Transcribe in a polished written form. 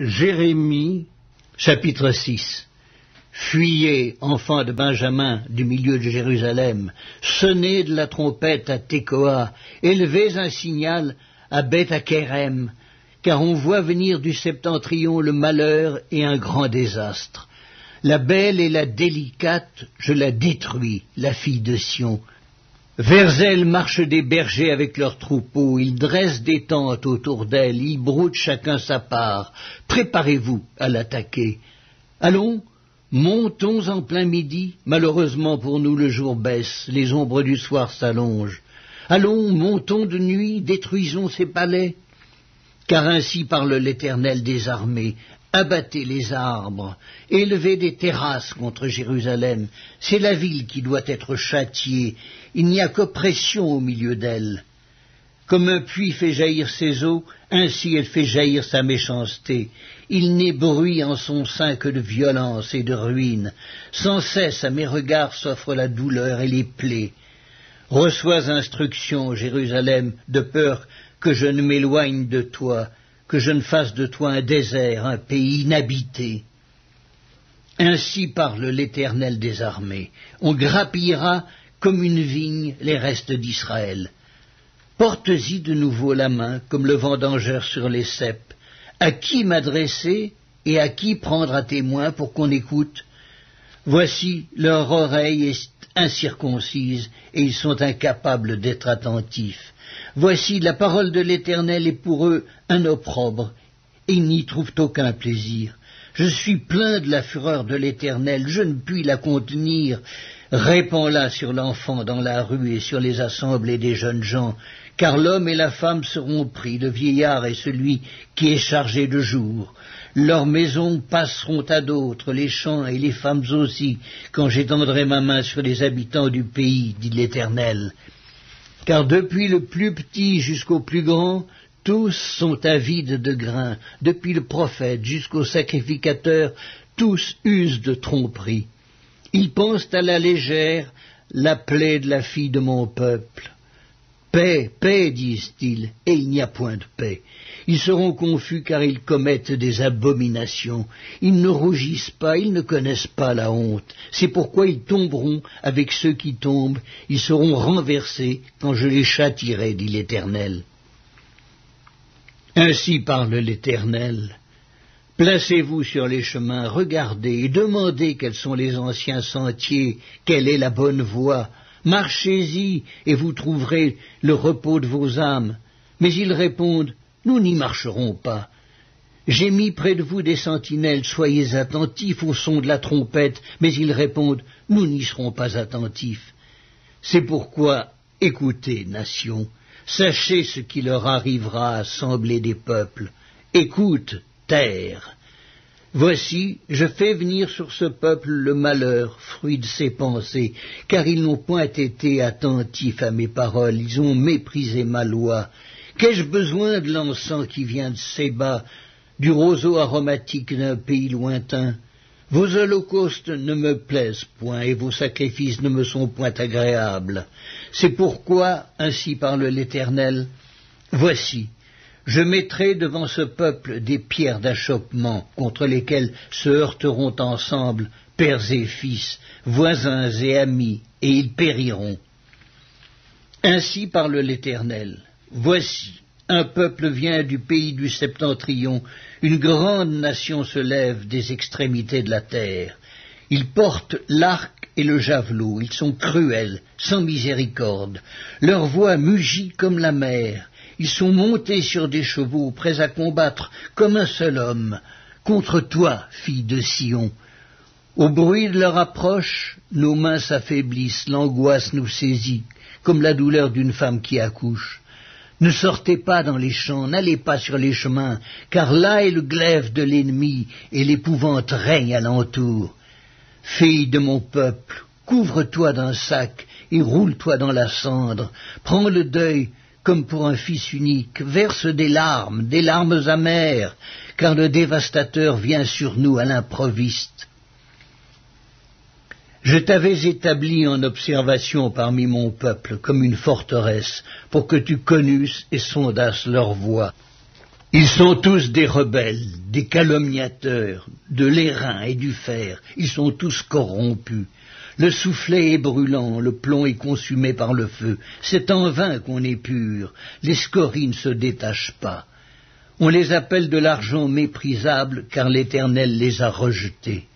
Jérémie, chapitre 6. Fuyez, enfants de Benjamin, du milieu de Jérusalem, sonnez de la trompette à Tekoa, élevez un signal à Beth-Akerem, car on voit venir du septentrion le malheur et un grand désastre. La belle et la délicate, je la détruis, la fille de Sion. Vers elle marchent des bergers avec leurs troupeaux, ils dressent des tentes autour d'elle, ils broutent chacun sa part. Préparez-vous à l'attaquer. Allons, montons en plein midi, malheureusement pour nous le jour baisse, les ombres du soir s'allongent. Allons, montons de nuit, détruisons ses palais. Car ainsi parle l'Éternel des armées. Abattez les arbres, élevez des terrasses contre Jérusalem. C'est la ville qui doit être châtiée. Il n'y a qu'oppression au milieu d'elle. Comme un puits fait jaillir ses eaux, ainsi elle fait jaillir sa méchanceté. Il n'est bruit en son sein que de violence et de ruine. Sans cesse à mes regards s'offre la douleur et les plaies. Reçois instruction, Jérusalem, de peur que je ne m'éloigne de toi, que je ne fasse de toi un désert, un pays inhabité. Ainsi parle l'Éternel des armées. On grappillera comme une vigne les restes d'Israël. Porte-y de nouveau la main, comme le vendangeur sur les ceps. À qui m'adresser et à qui prendre à témoin pour qu'on écoute? Voici, leur oreille est incirconcise et ils sont incapables d'être attentifs. Voici, la parole de l'Éternel est pour eux un opprobre, et ils n'y trouvent aucun plaisir. Je suis plein de la fureur de l'Éternel, je ne puis la contenir. Répands-la sur l'enfant dans la rue et sur les assemblées des jeunes gens, car l'homme et la femme seront pris, le vieillard et celui qui est chargé de jour. Leurs maisons passeront à d'autres, les champs et les femmes aussi, quand j'étendrai ma main sur les habitants du pays, dit l'Éternel. Car depuis le plus petit jusqu'au plus grand, tous sont avides de grain, depuis le prophète jusqu'au sacrificateur, tous usent de tromperie. Ils pensent à la légère la plaie de la fille de mon peuple. Paix, paix, disent-ils, et il n'y a point de paix. Ils seront confus car ils commettent des abominations. Ils ne rougissent pas, ils ne connaissent pas la honte. C'est pourquoi ils tomberont avec ceux qui tombent. Ils seront renversés quand je les châtierai, dit l'Éternel. Ainsi parle l'Éternel. Placez-vous sur les chemins, regardez et demandez quels sont les anciens sentiers, quelle est la bonne voie. Marchez-y et vous trouverez le repos de vos âmes. Mais ils répondent, nous n'y marcherons pas. J'ai mis près de vous des sentinelles, soyez attentifs au son de la trompette, mais ils répondent, nous n'y serons pas attentifs. C'est pourquoi, écoutez, nations, sachez ce qui leur arrivera, assemblée des peuples. Écoute, terre. Voici, je fais venir sur ce peuple le malheur, fruit de ses pensées, car ils n'ont point été attentifs à mes paroles, ils ont méprisé ma loi. Qu'ai-je besoin de l'encens qui vient de Séba, du roseau aromatique d'un pays lointain? Vos holocaustes ne me plaisent point, et vos sacrifices ne me sont point agréables. C'est pourquoi, ainsi parle l'Éternel, voici, je mettrai devant ce peuple des pierres d'achoppement contre lesquelles se heurteront ensemble pères et fils, voisins et amis, et ils périront. Ainsi parle l'Éternel. Voici, un peuple vient du pays du septentrion, une grande nation se lève des extrémités de la terre. Ils portent l'arc et le javelot, ils sont cruels, sans miséricorde. Leur voix mugit comme la mer. Ils sont montés sur des chevaux, prêts à combattre comme un seul homme, contre toi, fille de Sion. Au bruit de leur approche, nos mains s'affaiblissent, l'angoisse nous saisit, comme la douleur d'une femme qui accouche. Ne sortez pas dans les champs, n'allez pas sur les chemins, car là est le glaive de l'ennemi, et l'épouvante règne alentour. Fille de mon peuple, couvre-toi d'un sac, et roule-toi dans la cendre, prends le deuil, comme pour un fils unique, verse des larmes amères, car le dévastateur vient sur nous à l'improviste. Je t'avais établi en observation parmi mon peuple comme une forteresse, pour que tu connusses et sondasses leur voie. Ils sont tous des rebelles, des calomniateurs, de l'airain et du fer. Ils sont tous corrompus. Le soufflet est brûlant, le plomb est consumé par le feu. C'est en vain qu'on est pur, les scories ne se détachent pas. On les appelle de l'argent méprisable, car l'Éternel les a rejetés.